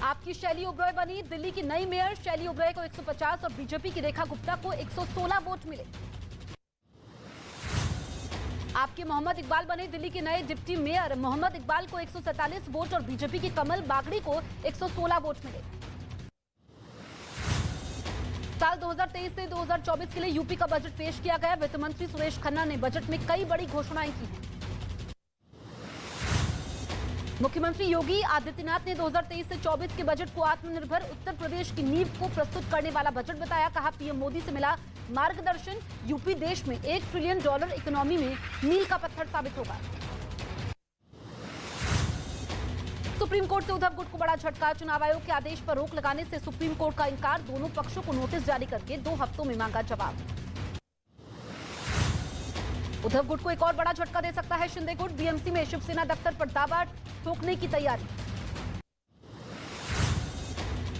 आपकी शैली ओबरॉय बनी दिल्ली की नई मेयर। शैली ओबरॉय को 150 और बीजेपी की रेखा गुप्ता को 116 वोट मिले। आपके मोहम्मद इकबाल बने दिल्ली के नए डिप्टी मेयर। मोहम्मद इकबाल को 147 वोट और बीजेपी की कमल बागड़ी को 116 वोट मिले। साल 2023 से 2024 के लिए यूपी का बजट पेश किया गया। वित्त मंत्री सुरेश खन्ना ने बजट में कई बड़ी घोषणाएं की हैं। मुख्यमंत्री योगी आदित्यनाथ ने 2023 से 24 के बजट को आत्मनिर्भर उत्तर प्रदेश की नींव को प्रस्तुत करने वाला बजट बताया। कहा, पीएम मोदी से मिला मार्गदर्शन। यूपी देश में $1 ट्रिलियन इकोनॉमी में मील का पत्थर साबित होगा। सुप्रीम कोर्ट से उद्धव गुट को बड़ा झटका। चुनाव आयोग के आदेश पर रोक लगाने से सुप्रीम कोर्ट का इंकार। दोनों पक्षों को नोटिस जारी करके 2 हफ्तों में मांगा जवाब। उद्धव गुट को एक और बड़ा झटका दे सकता है शिंदे गुट। बीएमसी में शिवसेना दफ्तर पर दावा ठोकने की तैयारी।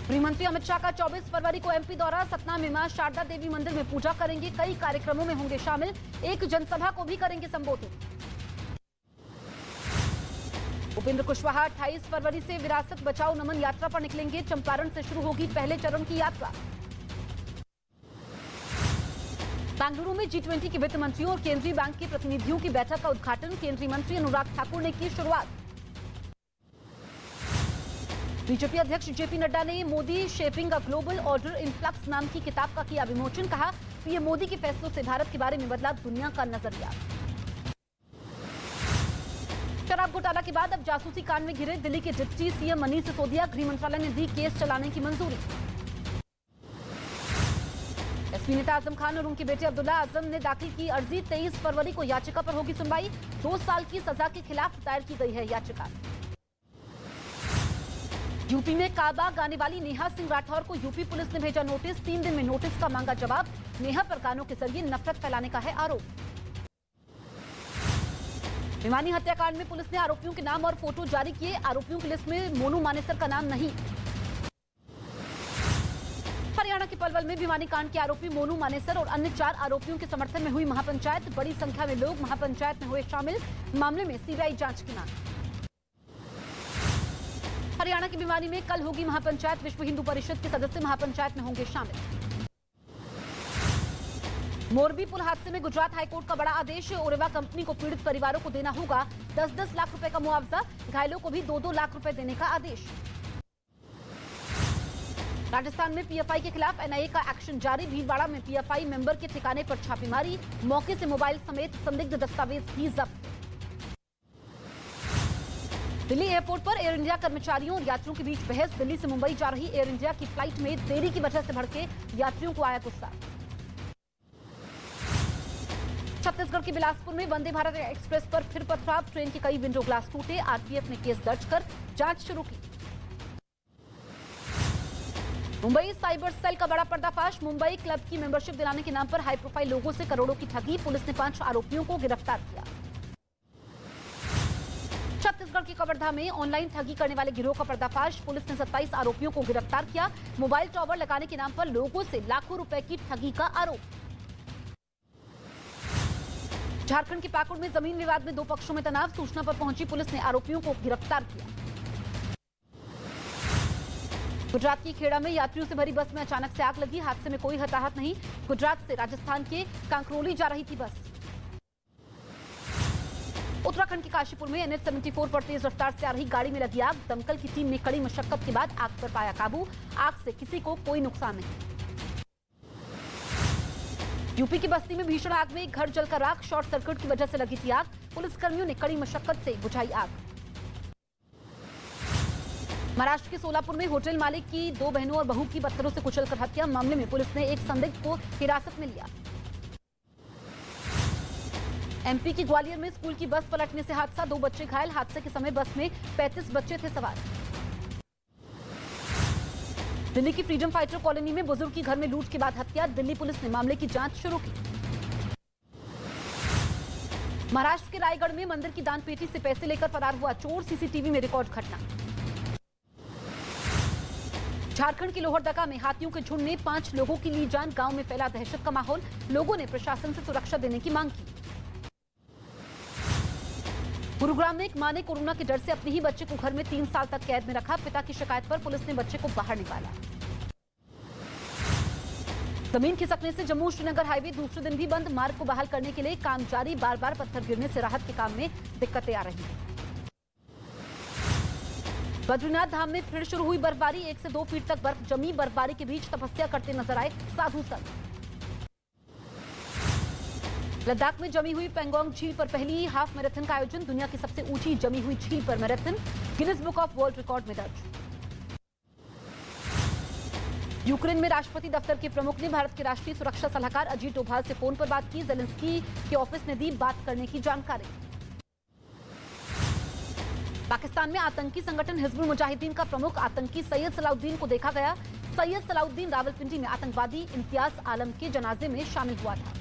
गृहमंत्री अमित शाह का 24 फरवरी को एमपी दौरा। सतना में मां शारदा देवी मंदिर में पूजा करेंगे। कई कार्यक्रमों में होंगे शामिल। एक जनसभा को भी करेंगे संबोधित। उपेंद्र कुशवाहा 28 फरवरी से विरासत बचाओ नमन यात्रा पर निकलेंगे। चंपारण से शुरू होगी पहले चरण की यात्रा। बेंगलुरु में G20 के वित्त मंत्रियों और केंद्रीय बैंक के प्रतिनिधियों की बैठक का उद्घाटन। केंद्रीय मंत्री अनुराग ठाकुर ने की शुरुआत। बीजेपी अध्यक्ष जेपी नड्डा ने Modi shaping a global order influx नाम की किताब का किया विमोचन। कहा, पीएम मोदी के फैसलों से भारत के बारे में बदला दुनिया का नजरिया। शराब घोटाला के बाद अब जासूसी कांड में घिरे दिल्ली के डिप्टी सीएम मनीष सिसोदिया। गृह मंत्रालय ने दी केस चलाने की मंजूरी। एसपी नेता आजम खान और उनके बेटे अब्दुल्ला आजम ने दाखिल की अर्जी। 23 फरवरी को याचिका पर होगी सुनवाई। 2 साल की सजा के खिलाफ दायर की गई है याचिका। यूपी में काबा गाने वाली नेहा सिंह राठौर को यूपी पुलिस ने भेजा नोटिस। 3 दिन में नोटिस का मांगा जवाब। नेहा पर गानों के जरिए नफरत फैलाने का है आरोप। भिवानी हत्याकांड में पुलिस ने आरोपियों के नाम और फोटो जारी किए। आरोपियों की लिस्ट में मोनू मानेसर का नाम नहीं। हरियाणा के पलवल में भिवानी कांड के आरोपी मोनू मानेसर और अन्य 4 आरोपियों के समर्थन में हुई महापंचायत। बड़ी संख्या में लोग महापंचायत में हुए शामिल। मामले में सीबीआई जांच की मांग। हरियाणा की भिवानी में कल होगी महापंचायत। विश्व हिंदू परिषद के सदस्य महापंचायत में होंगे शामिल। मोरबी पुल हादसे में गुजरात हाईकोर्ट का बड़ा आदेश। ओरेवा कंपनी को पीड़ित परिवारों को देना होगा 10-10 लाख रुपए का मुआवजा। घायलों को भी 2-2 लाख रुपए देने का आदेश। राजस्थान में पीएफआई के खिलाफ एनआईए का एक्शन जारी। भीलवाड़ा में पीएफआई मेंबर के ठिकाने पर छापेमारी। मौके से मोबाइल समेत संदिग्ध दस्तावेज भी जब्त। दिल्ली एयरपोर्ट पर एयर इंडिया कर्मचारियों और यात्रियों के बीच बहस। दिल्ली से मुंबई जा रही एयर इंडिया की फ्लाइट में देरी की वजह से भड़के यात्रियों को आया गुस्सा। छत्तीसगढ़ के बिलासपुर में वंदे भारत एक्सप्रेस पर फिर पथराव। ट्रेन के कई विंडो ग्लास टूटे। आरपीएफ ने केस दर्ज कर जांच शुरू की। मुंबई साइबर सेल का बड़ा पर्दाफाश। मुंबई क्लब की मेंबरशिप दिलाने के नाम पर हाई प्रोफाइल लोगों से करोड़ों की ठगी। पुलिस ने 5 आरोपियों को गिरफ्तार किया। छत्तीसगढ़ के कवर्धा में ऑनलाइन ठगी करने वाले गिरोह का पर्दाफाश। पुलिस ने 27 आरोपियों को गिरफ्तार किया। मोबाइल टावर लगाने के नाम पर लोगों से लाखों रुपए की ठगी का आरोप। झारखंड के पाकुड़ में जमीन विवाद में 2 पक्षों में तनाव। सूचना पर पहुंची पुलिस ने आरोपियों को गिरफ्तार किया। गुजरात की खेड़ा में यात्रियों से भरी बस में अचानक से आग लगी। हादसे में कोई हताहत नहीं। गुजरात से राजस्थान के कांकरोली जा रही थी बस। उत्तराखंड के काशीपुर में NH 74 पर तेज रफ्तार से आ रही गाड़ी में लगी आग। दमकल की टीम ने कड़ी मशक्कत के बाद आग पर पाया काबू। आग से किसी को कोई नुकसान नहीं। यूपी की बस्ती में भीषण आग में एक घर जलकर राख। शॉर्ट सर्किट की वजह से लगी थी आग। पुलिसकर्मियों ने कड़ी मशक्कत से बुझाई आग। महाराष्ट्र के सोलापुर में होटल मालिक की 2 बहनों और बहू की पत्थरों से कुचलकर हत्या। मामले में पुलिस ने एक संदिग्ध को हिरासत में लिया। एमपी की ग्वालियर में स्कूल की बस पलटने से हादसा। 2 बच्चे घायल। हादसे के समय बस में 35 बच्चे थे सवार। दिल्ली की फ्रीडम फाइटर कॉलोनी में बुजुर्ग की घर में लूट के बाद हत्या। दिल्ली पुलिस ने मामले की जांच शुरू की। महाराष्ट्र के रायगढ़ में मंदिर की दान पेटी से पैसे लेकर फरार हुआ चोर। सीसीटीवी में रिकॉर्ड घटना। झारखंड के लोहरदगा में हाथियों के झुंड ने 5 लोगों की ली जान। गांव में फैला दहशत का माहौल। लोगों ने प्रशासन से सुरक्षा देने की मांग की। गुरुग्राम में एक मां ने कोरोना के डर से अपने ही बच्चे को घर में 3 साल तक कैद में रखा। पिता की शिकायत पर पुलिस ने बच्चे को बाहर निकाला। जमीन खिसकने से जम्मू श्रीनगर हाईवे दूसरे दिन भी बंद। मार्ग को बहाल करने के लिए काम जारी। बार बार पत्थर गिरने से राहत के काम में दिक्कतें आ रही हैं। बद्रीनाथ धाम में फिर शुरू हुई बर्फबारी। 1 से 2 फीट तक बर्फ जमी। बर्फबारी के बीच तपस्या करते नजर आए साधु संत। लद्दाख में जमी हुई पेंगोंग झील पर पहली हाफ मैराथन का आयोजन। दुनिया की सबसे ऊंची जमी हुई झील पर marathon Guinness book of world record में दर्ज। यूक्रेन में राष्ट्रपति दफ्तर के प्रमुख ने भारत के राष्ट्रीय सुरक्षा सलाहकार अजीत डोभाल से फोन पर बात की। जेलेंस्की के ऑफिस ने दी बात करने की जानकारी। पाकिस्तान में आतंकी संगठन हिजबुल मुजाहिदीन का प्रमुख आतंकी सैयद सलाउद्दीन को देखा गया। सैयद सलाउद्दीन रावलपिंडी में आतंकवादी इम्तियाज आलम के जनाजे में शामिल हुआ था।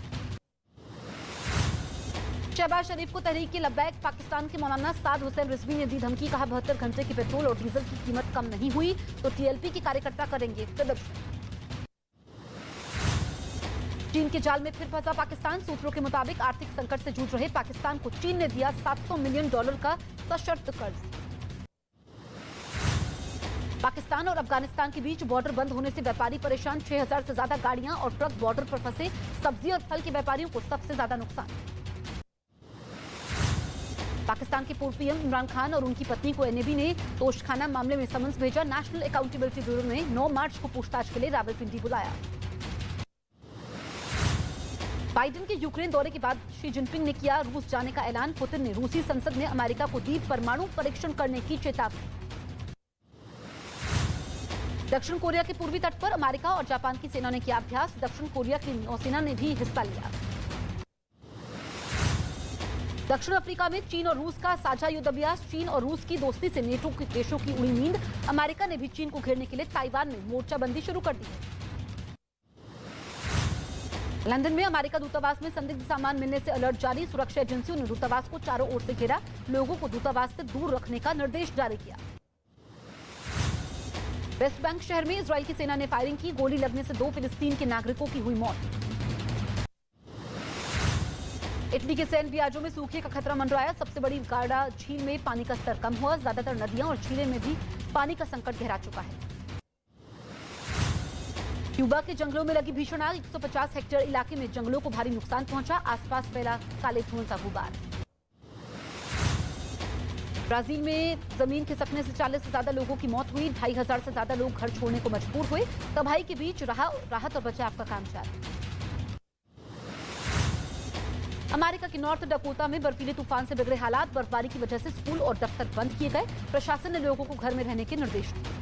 शहबाज शरीफ को तहरीक लब्बैक। पाकिस्तान के मौलाना साद हुसैन रिजवी ने दी धमकी। कहा 72 घंटे की पेट्रोल और डीजल की कीमत कम नहीं हुई तो टीएलपी के कार्यकर्ता करेंगे प्रदर्शन। चीन के जाल में फिर फंसा पाकिस्तान। सूत्रों के मुताबिक आर्थिक संकट से जूझ रहे पाकिस्तान को चीन ने दिया $700 मिलियन का सशर्त कर्ज। पाकिस्तान और अफगानिस्तान के बीच बॉर्डर बंद होने से व्यापारी परेशान। 6000 से ज्यादा गाड़ियां और ट्रक बॉर्डर पर फंसे। सब्जी और फल के व्यापारियों को सबसे ज्यादा नुकसान। पाकिस्तान के पूर्व पीएम इमरान खान और उनकी पत्नी को एनएबी ने तोशखाना मामले में समन्स भेजा। नेशनल अकाउंटेबिलिटी ब्यूरो ने 9 मार्च को पूछताछ के लिए रावलपिंडी बुलाया। बाइडेन के यूक्रेन दौरे के बाद शी जिनपिंग ने किया रूस जाने का ऐलान। पुतिन ने रूसी संसद में अमेरिका को दी परमाणु परीक्षण करने की चेतावनी। दक्षिण कोरिया के पूर्वी तट पर अमेरिका और जापान की सेना ने किया अभ्यास। दक्षिण कोरिया की नौसेना ने भी हिस्सा लिया। दक्षिण अफ्रीका में चीन और रूस का साझा युद्ध अभ्यास। चीन और रूस की दोस्ती से नेटो के देशों की उड़ी नींद। अमेरिका ने भी चीन को घेरने के लिए ताइवान में मोर्चाबंदी शुरू कर दी है। लंदन में अमेरिका दूतावास में संदिग्ध सामान मिलने से अलर्ट जारी। सुरक्षा एजेंसियों ने दूतावास को चारों ओर से घेरा। लोगों को दूतावास से दूर रखने का निर्देश जारी किया। वेस्ट बैंक शहर में इजरायल की सेना ने फायरिंग की। गोली लगने से 2 फिलिस्तीन के नागरिकों की हुई मौत। इटली के सैन बियाजो में सूखे का खतरा मंडराया। सबसे बड़ी गार्डा झील में पानी का स्तर कम हुआ। ज्यादातर नदियां और झीलें में भी पानी का संकट गहरा चुका है। क्यूबा के जंगलों में लगी भीषण आग। 150 हेक्टेयर इलाके में जंगलों को भारी नुकसान पहुंचा। आसपास फैला काले धुएं का गुबार। ब्राजील में जमीन खिसकने से 40 से ज्यादा लोगों की मौत हुई। 2500 से ज्यादा लोग घर छोड़ने को मजबूर हुए। तबाही के बीच राहत और बचाव का काम जारी। अमेरिका के नॉर्थ डकोटा में बर्फीले तूफान से बिगड़े हालात। बर्फबारी की वजह से स्कूल और दफ्तर बंद किए गए। प्रशासन ने लोगों को घर में रहने के निर्देश दिए।